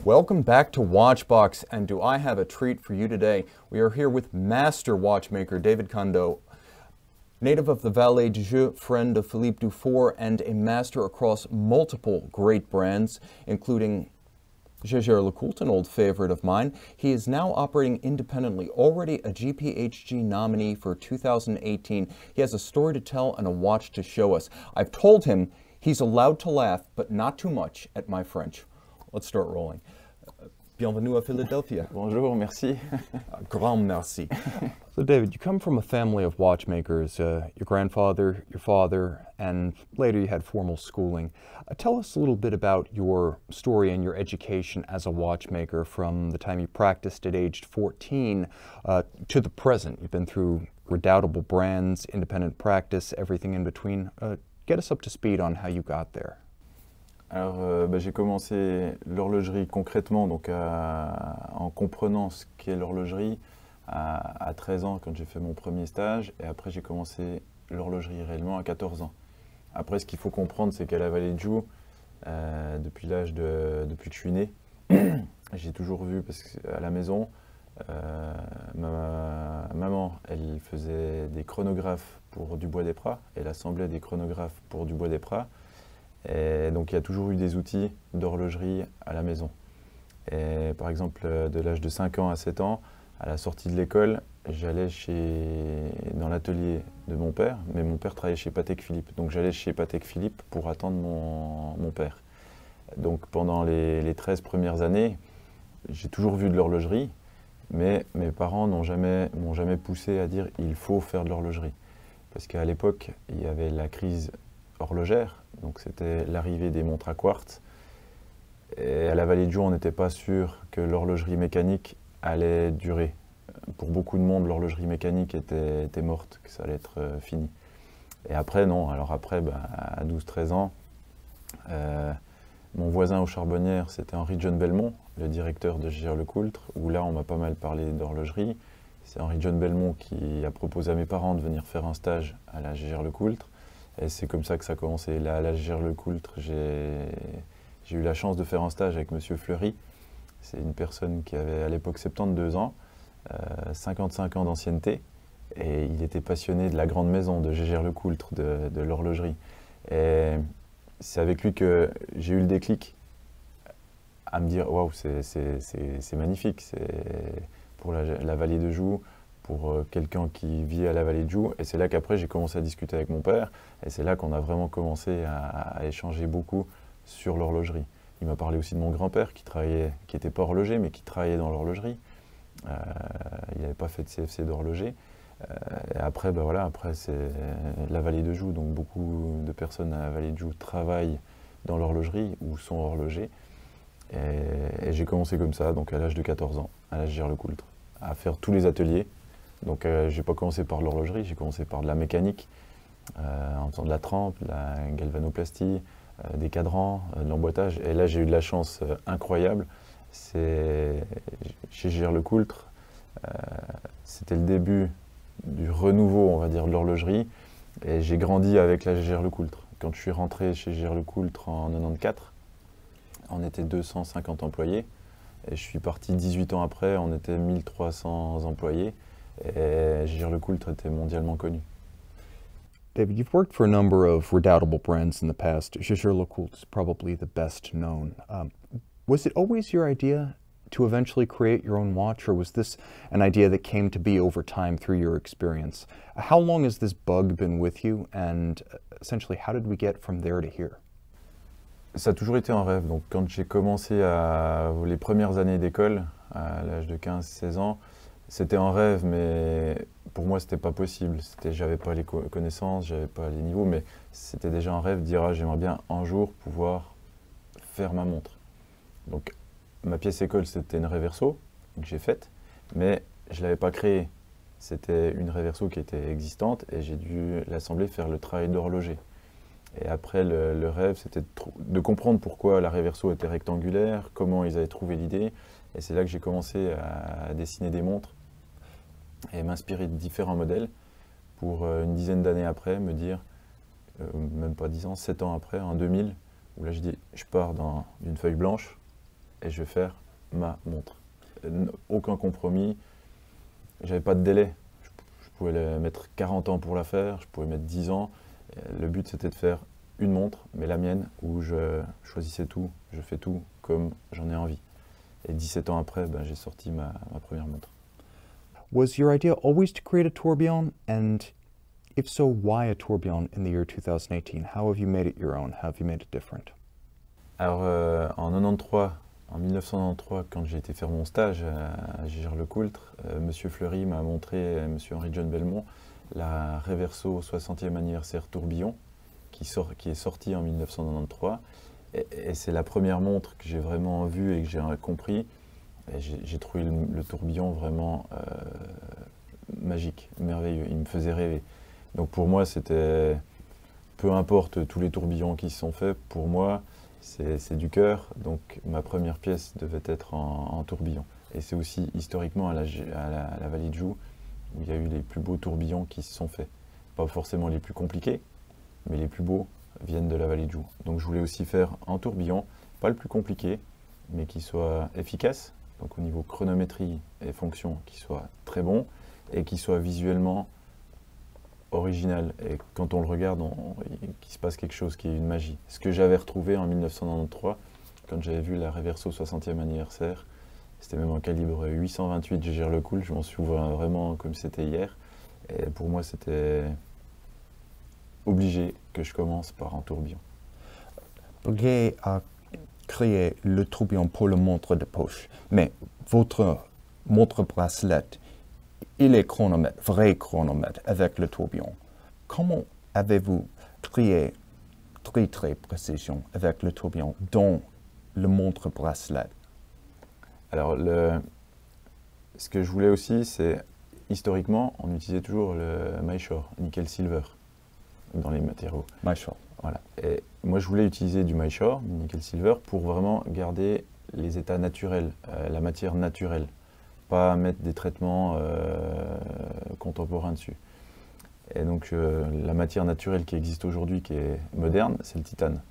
Welcome back to Watchbox, and do I have a treat for you today. We are here with master watchmaker David Kondo, native of the Vallée du Jeu, friend of Philippe Dufour, and a master across multiple great brands, including Jaeger-LeCoultre, an old favorite of mine. He is now operating independently, already a GPHG nominee for 2018. He has a story to tell and a watch to show us. I've told him he's allowed to laugh, but not too much at my French. Let's start rolling. Bienvenue à Philadelphia. Bonjour, merci. Grand merci. So David, you come from a family of watchmakers, your grandfather, your father, and later you had formal schooling. Tell us a little bit about your story and your education as a watchmaker from the time you practiced at age 14 to the present. You've been through redoubtable brands, independent practice, everything in between. Get us up to speed on how you got there. Alors, j'ai commencé l'horlogerie concrètement, donc en comprenant ce qu'est l'horlogerie à 13 ans quand j'ai fait mon premier stage, et après j'ai commencé l'horlogerie réellement à 14 ans. Après, ce qu'il faut comprendre, c'est qu'à la Vallée de Joux, depuis que je suis né, j'ai toujours vu, parce qu'à la maison, ma maman, elle faisait des chronographes pour du Bois des Pras, elle assemblait des chronographes pour du Bois des Pras. Et donc il y a toujours eu des outils d'horlogerie à la maison. Et par exemple, de l'âge de 5 ans à 7 ans, à la sortie de l'école, j'allais dans l'atelier de mon père, mais mon père travaillait chez Patek Philippe. Donc j'allais chez Patek Philippe pour attendre mon père. Donc pendant les 13 premières années, j'ai toujours vu de l'horlogerie, mais mes parents m'ont jamais poussé à dire il faut faire de l'horlogerie. Parce qu'à l'époque, il y avait la crise horlogère, donc c'était l'arrivée des montres à quartz. Et à la Vallée de Joux, on n'était pas sûr que l'horlogerie mécanique allait durer. Pour beaucoup de monde, l'horlogerie mécanique était morte, que ça allait être fini. Et après, non. Alors après, à 12-13 ans, mon voisin aux Charbonnières, c'était Henri John Belmont, le directeur de Jaeger-LeCoultre, où là, on m'a pas mal parlé d'horlogerie. C'est Henri John Belmont qui a proposé à mes parents de venir faire un stage à la Jaeger-LeCoultre. Et c'est comme ça que ça a commencé. Là, à la Jaeger-LeCoultre, j'ai eu la chance de faire un stage avec Monsieur Fleury. C'est une personne qui avait à l'époque 72 ans, 55 ans d'ancienneté. Et il était passionné de la grande maison, de Jaeger-LeCoultre, de l'horlogerie. Et c'est avec lui que j'ai eu le déclic à me dire « Waouh, c'est magnifique, c'est pour la Vallée de Joux ». Pour quelqu'un qui vit à la Vallée de Joux. Et c'est là qu'après, j'ai commencé à discuter avec mon père. Et c'est là qu'on a vraiment commencé à échanger beaucoup sur l'horlogerie. Il m'a parlé aussi de mon grand-père qui n'était pas horloger, mais qui travaillait dans l'horlogerie. Il n'avait pas fait de CFC d'horloger. Et après, après c'est la Vallée de Joux. Donc beaucoup de personnes à la Vallée de Joux travaillent dans l'horlogerie ou sont horlogers. Et j'ai commencé comme ça, donc à l'âge de 14 ans, à la Jaeger-LeCoultre, à faire tous les ateliers. Donc j'ai pas commencé par l'horlogerie, j'ai commencé par de la mécanique, en faisant de la trempe, de la galvanoplastie, des cadrans, de l'emboîtage. Et là j'ai eu de la chance incroyable, c'est chez Jaeger-LeCoultre, c'était le début du renouveau, on va dire, de l'horlogerie. Et j'ai grandi avec la Jaeger-LeCoultre. Quand je suis rentré chez Jaeger-LeCoultre en 94, on était 250 employés. Et je suis parti 18 ans après, on était 1300 employés. Et Jaeger-LeCoultre était mondialement connu. David, you've worked for a number of redoubtable brands in the past. Jaeger-LeCoultre is probably the best known. Was it always your idea to eventually create your own watch, or was this an idea that came to be over time through your experience? How long has this bug been with you, and essentially how did we get from there to here? Ça a toujours été un rêve. Donc, quand j'ai commencé les premières années d'école, à l'âge de 15-16 ans, c'était un rêve, mais pour moi, c'était pas possible. J'avais pas les connaissances, j'avais pas les niveaux, mais c'était déjà un rêve de dire j'aimerais bien un jour pouvoir faire ma montre. Donc, ma pièce école, c'était une Reverso que j'ai faite, mais je l'avais pas créée. C'était une Reverso qui était existante et j'ai dû l'assembler, faire le travail d'horloger. Et après, le rêve, c'était de comprendre pourquoi la Reverso était rectangulaire, comment ils avaient trouvé l'idée. Et c'est là que j'ai commencé à dessiner des montres et m'inspirer de différents modèles pour une dizaine d'années après me dire, même pas 10 ans, 7 ans après, en 2000, où là je dis, je pars d'une feuille blanche et je vais faire ma montre. Aucun compromis, j'avais pas de délai. Je pouvais mettre 40 ans pour la faire, je pouvais mettre 10 ans. Le but c'était de faire une montre, mais la mienne, où je choisissais tout, je fais tout comme j'en ai envie. Et 17 ans après, ben, j'ai sorti ma première montre. Was your idea always to create a tourbillon? And if so, why a tourbillon in the year 2018? How have you made it your own? How have you made it different? Alors en 1993, quand j'ai été faire mon stage à Gégère-le-Coultre, Monsieur Fleury m'a montré, Monsieur Henri-John Belmont, la Reverso 60e anniversaire tourbillon, qui est sortie en 1993. Et c'est la première montre que j'ai vraiment vue et que j'ai compris. J'ai trouvé le tourbillon vraiment magique, merveilleux. Il me faisait rêver. Donc pour moi, c'était, peu importe tous les tourbillons qui se sont faits, pour moi, c'est du cœur. Donc ma première pièce devait être en tourbillon. Et c'est aussi historiquement à la Vallée de Joux où il y a eu les plus beaux tourbillons qui se sont faits. Pas forcément les plus compliqués, mais les plus beaux viennent de la Vallée de Joux. Donc je voulais aussi faire un tourbillon, pas le plus compliqué, mais qui soit efficace, donc au niveau chronométrie et fonction, qui soit très bon, et qui soit visuellement original. Et quand on le regarde, qu'il se passe quelque chose, qui est une magie. Ce que j'avais retrouvé en 1993, quand j'avais vu la Reverso 60e anniversaire, c'était même en calibre 828 Gégère-le-Coultre, je m'en souviens vraiment comme c'était hier. Et pour moi, c'était obligé que je commence par un tourbillon. Breguet a créé le tourbillon pour la montre de poche, mais votre montre bracelet, il est chronomètre, vrai chronomètre avec le tourbillon. Comment avez-vous créé très précision avec le tourbillon dans le montre bracelet? Alors, ce que je voulais aussi, c'est, historiquement, on utilisait toujours le MyShore, nickel silver, dans les matériaux. MyShore. Voilà. Et moi, je voulais utiliser du MyShore, du nickel silver, pour vraiment garder les états naturels, la matière naturelle. Pas mettre des traitements contemporains dessus. Et donc, la matière naturelle qui existe aujourd'hui, qui est moderne, c'est le titane.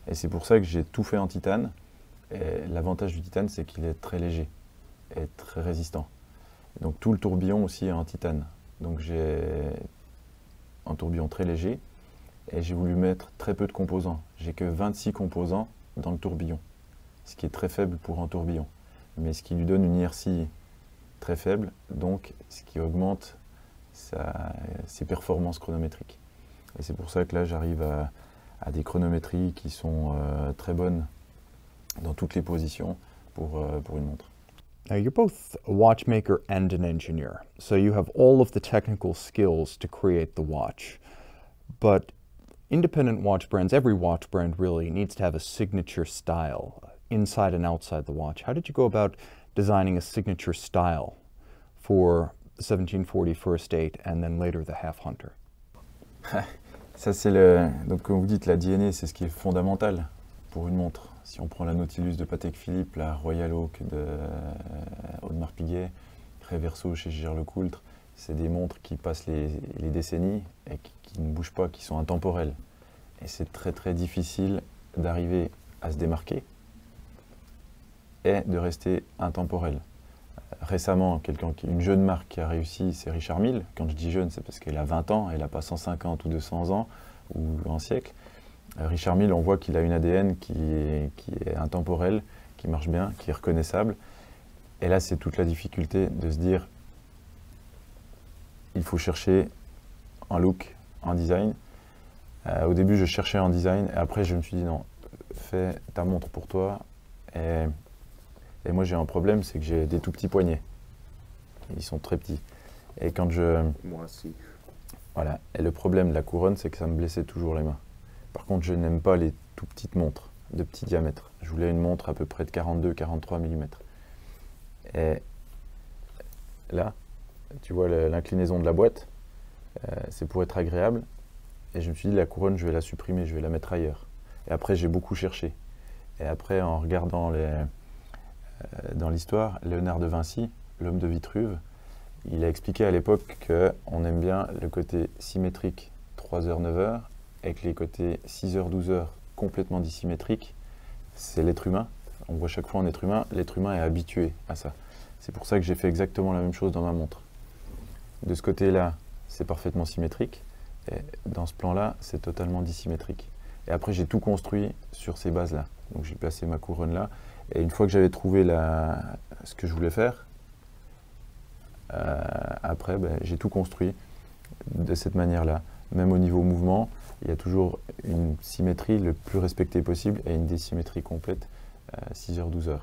Et c'est pour ça que j'ai tout fait en titane. Et l'avantage du titane, c'est qu'il est très léger et très résistant. Et donc tout le tourbillon aussi est en titane. Donc j'ai un tourbillon très léger et j'ai voulu mettre très peu de composants. J'ai que 26 composants dans le tourbillon, ce qui est très faible pour un tourbillon, mais ce qui lui donne une inertie très faible, donc ce qui augmente ses performances chronométriques. Et c'est pour ça que là j'arrive à des chronométries qui sont très bonnes dans toutes les positions pour une montre. Now, you're both a watchmaker and an engineer, so you have all of the technical skills to create the watch. But independent watch brands, every watch brand really needs to have a signature style inside and outside the watch. How did you go about designing a signature style for the 1740 First Date and then later the Half Hunter? Ça, c'est donc, comme vous dites, la DNA, c'est ce qui est fondamental pour une montre. Si on prend la Nautilus de Patek Philippe, la Royal Oak de Audemars Piguet, Reverso chez Gégère-le-Coultre, c'est des montres qui passent les décennies et qui ne bougent pas, qui sont intemporelles. Et c'est très très difficile d'arriver à se démarquer et de rester intemporel. Récemment, une jeune marque qui a réussi, c'est Richard Mille. Quand je dis jeune, c'est parce qu'elle a 20 ans, elle n'a pas 150 ou 200 ans ou un siècle. Richard Mille, on voit qu'il a une ADN qui est intemporelle, qui marche bien, qui est reconnaissable. Et là, c'est toute la difficulté de se dire, il faut chercher un look, un design. Au début, je cherchais un design, et après, je me suis dit, non, fais ta montre pour toi. Et moi, j'ai un problème, c'est que j'ai des tout petits poignets. Ils sont très petits. Et quand Moi aussi. Voilà. Et le problème de la couronne, c'est que ça me blessait toujours les mains. Par contre, je n'aime pas les tout petites montres de petit diamètre. Je voulais une montre à peu près de 42-43 mm. Et là, tu vois l'inclinaison de la boîte, c'est pour être agréable. Et je me suis dit, la couronne, je vais la supprimer, je vais la mettre ailleurs. Et après, j'ai beaucoup cherché. Et après, en regardant dans l'histoire, Léonard de Vinci, l'homme de Vitruve, il a expliqué à l'époque qu'on aime bien le côté symétrique 3h, 9h, et que les côtés 6h, 12h complètement dissymétriques, c'est l'être humain. on voit chaque fois un être humain, l'être humain est habitué à ça. C'est pour ça que j'ai fait exactement la même chose dans ma montre. De ce côté-là, c'est parfaitement symétrique, et dans ce plan-là, c'est totalement dissymétrique. Et après, j'ai tout construit sur ces bases-là. Donc j'ai placé ma couronne là, et une fois que j'avais trouvé ce que je voulais faire, après, j'ai tout construit de cette manière-là. Même au niveau mouvement, il y a toujours une symétrie le plus respectée possible et une désymétrie complète, 6h, 12h.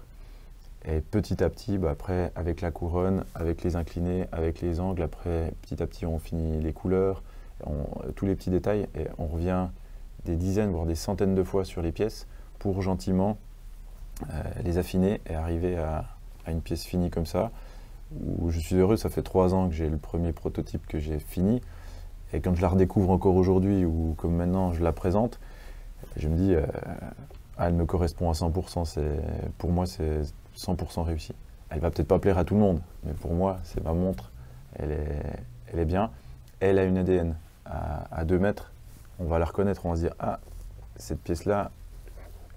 Et petit à petit, après, avec la couronne, avec les inclinés, avec les angles, après, petit à petit, on finit les couleurs, tous les petits détails, et on revient des dizaines, voire des centaines de fois sur les pièces pour gentiment les affiner et arriver à une pièce finie comme ça, où je suis heureux. Ça fait 3 ans que j'ai le premier prototype que j'ai fini, et quand je la redécouvre encore aujourd'hui, ou comme maintenant je la présente, je me dis, elle me correspond à 100%, pour moi c'est 100% réussi. Elle va peut-être pas plaire à tout le monde, mais pour moi c'est ma montre, elle est bien. Elle a une ADN à 2 mètres, on va la reconnaître, on va se dire, ah, cette pièce-là,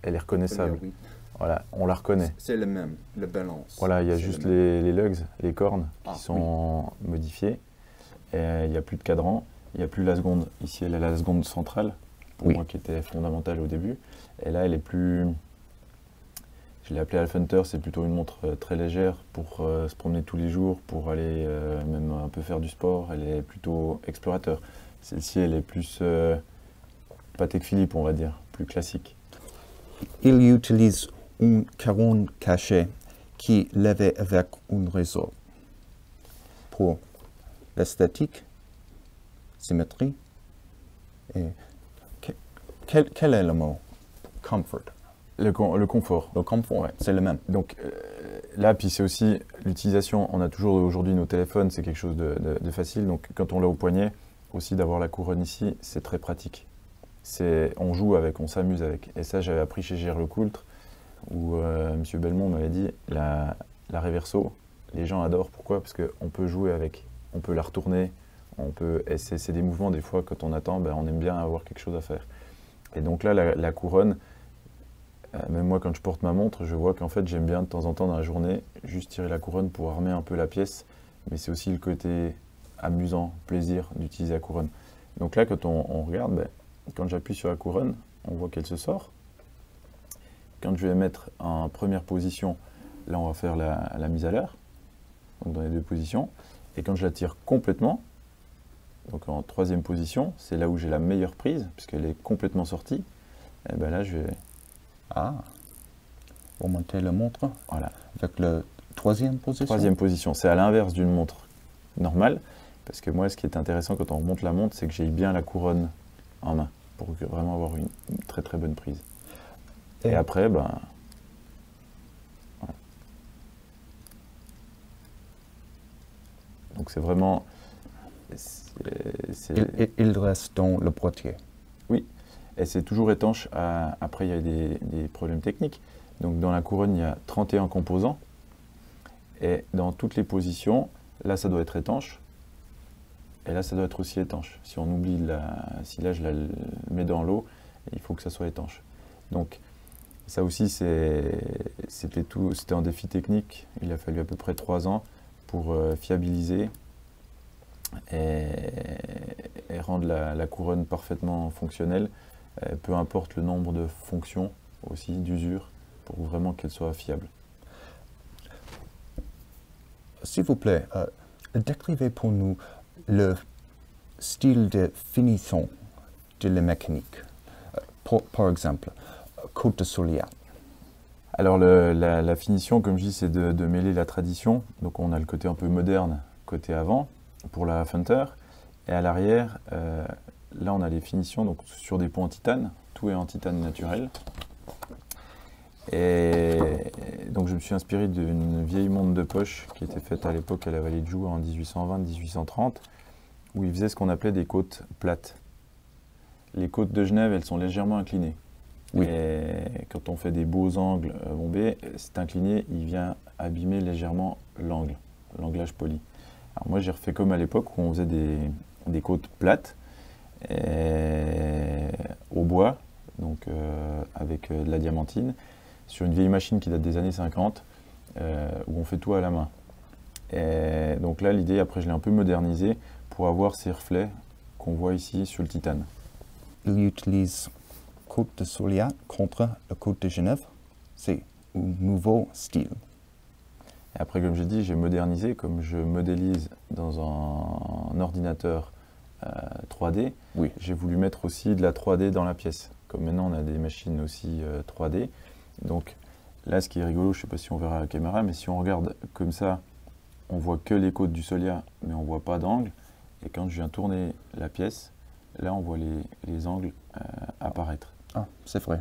elle est reconnaissable. Oui. Voilà, on la reconnaît. C'est le même, la balance. Voilà, il y a juste les lugs, les cornes qui sont modifiées. Et il n'y a plus de cadran, il n'y a plus la seconde. Ici, elle a la seconde centrale, pour moi qui était fondamentale au début. Et là, elle est plus... Je l'ai appelée Half Hunter, c'est plutôt une montre très légère pour se promener tous les jours, pour aller même un peu faire du sport. Elle est plutôt explorateur. Celle-ci, elle est plus Patek Philippe, on va dire, plus classique. Il utilise une couronne cachée qui est levée avec un réseau pour l'esthétique, symétrie et quel est le mot? Comfort. Le confort. Le confort, ouais. C'est le même. Donc là, puis c'est aussi l'utilisation. On a toujours aujourd'hui nos téléphones, c'est quelque chose de facile. Donc quand on l'a au poignet, aussi d'avoir la couronne ici, c'est très pratique. On joue avec, on s'amuse avec. Et ça, j'avais appris chez Gilles Lecoultre, où M. Belmont m'avait dit, la Reverso, les gens adorent. Pourquoi? Parce qu'on peut jouer avec, on peut la retourner, et c'est des mouvements, des fois, quand on attend, on aime bien avoir quelque chose à faire. Et donc là, la couronne, même moi, quand je porte ma montre, je vois qu'en fait, j'aime bien de temps en temps dans la journée, juste tirer la couronne pour armer un peu la pièce, mais c'est aussi le côté amusant, plaisir d'utiliser la couronne. Donc là, quand on regarde, quand j'appuie sur la couronne, on voit qu'elle se sort. Quand je vais mettre en première position, là on va faire la mise à l'heure, donc dans les 2 positions. Et quand je la tire complètement, donc en 3e position, c'est là où j'ai la meilleure prise, puisqu'elle est complètement sortie. Et là je vais... Ah, vous montez la montre, voilà, avec la 3e position. 3e position, c'est à l'inverse d'une montre normale, parce que moi ce qui est intéressant quand on remonte la montre, c'est que j'ai bien la couronne en main, pour vraiment avoir une très très bonne prise. Et après, voilà. Donc c'est vraiment... Il reste dans le boîtier. Oui, et c'est toujours étanche. Après, il y a des problèmes techniques. Donc dans la couronne, il y a 31 composants. Et dans toutes les positions, là, ça doit être étanche. Et là, ça doit être aussi étanche. Si on oublie, si là, je la mets dans l'eau, il faut que ça soit étanche. Donc, ça aussi, c'était un défi technique. Il a fallu à peu près 3 ans pour fiabiliser et rendre la couronne parfaitement fonctionnelle, peu importe le nombre de fonctions aussi, d'usure, pour vraiment qu'elle soit fiable. S'il vous plaît, décrivez pour nous le style de finition de la mécanique. Par exemple, Côte de Soliat. Alors la finition, comme je dis, c'est de mêler la tradition. Donc on a le côté un peu moderne, côté avant, pour la Hunter. Et à l'arrière, là on a les finitions donc, sur des ponts en titane. Tout est en titane naturel. Et donc je me suis inspiré d'une vieille montre de poche qui était faite à l'époque à la Vallée de Joux en 1820-1830, où ils faisaient ce qu'on appelait des côtes plates. Les côtes de Genève, elles sont légèrement inclinées. Oui. Et quand on fait des beaux angles bombés, cet incliné, il vient abîmer légèrement l'angle, l'anglage poli. Alors moi, j'ai refait comme à l'époque où on faisait des côtes plates au bois, donc avec de la diamantine. sur une vieille machine qui date des années 50, où on fait tout à la main. Et donc là, l'idée, après, je l'ai un peu modernisé pour avoir ces reflets qu'on voit ici sur le titane. Il utilise Côte de Solia contre la Côte de Genève. C'est un nouveau style. Et après, comme j'ai dit, j'ai modernisé, comme je modélise dans un ordinateur 3D, Oui. j'ai voulu mettre aussi de la 3D dans la pièce. Comme maintenant, on a des machines aussi 3D. Donc là, ce qui est rigolo, je ne sais pas si on verra à la caméra, mais si on regarde comme ça, on voit que les côtes du Solia, mais on ne voit pas d'angle. Et quand je viens tourner la pièce, là, on voit les angles apparaître. Ah, c'est vrai.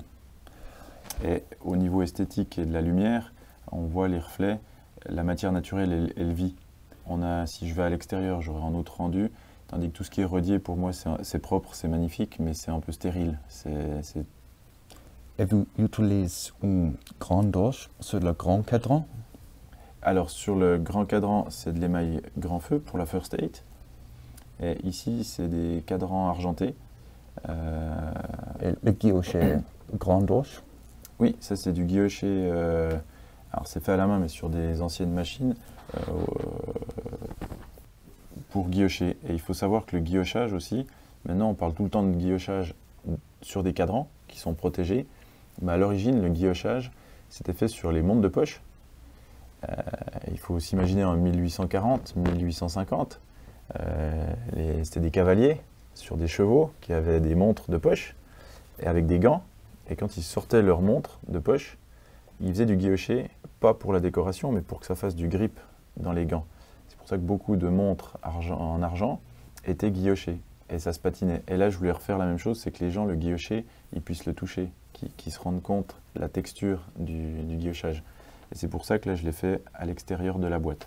Et au niveau esthétique et de la lumière, on voit les reflets. La matière naturelle, elle vit. Si je vais à l'extérieur, j'aurai un autre rendu. Tandis que tout ce qui est rodier, pour moi, c'est propre, c'est magnifique, mais c'est un peu stérile. Et vous utilisez une grande doche sur le grand cadran? Alors, sur le grand cadran, c'est de l'émail grand feu pour la First Eight. Et ici, c'est des cadrans argentés. Et le guilloché grande doche? Oui, ça, c'est du guilloché. Alors, c'est fait à la main, mais sur des anciennes machines pour guillocher. Et il faut savoir que le guillochage aussi, maintenant, on parle tout le temps de guillochage sur des cadrans qui sont protégés. Mais à l'origine, le guillochage, c'était fait sur les montres de poche. Il faut s'imaginer en 1840, 1850, c'était des cavaliers sur des chevaux qui avaient des montres de poche et avec des gants. Et quand ils sortaient leur montre de poche, ils faisaient du guilloché, pas pour la décoration, mais pour que ça fasse du grip dans les gants. C'est pour ça que beaucoup de montres en argent étaient guillochées et ça se patinait. Et là, je voulais refaire la même chose, c'est que les gens, le guilloché, ils puissent le toucher, qu'ils se rendent compte de la texture du guillochage. Et c'est pour ça que là, je l'ai fait à l'extérieur de la boîte.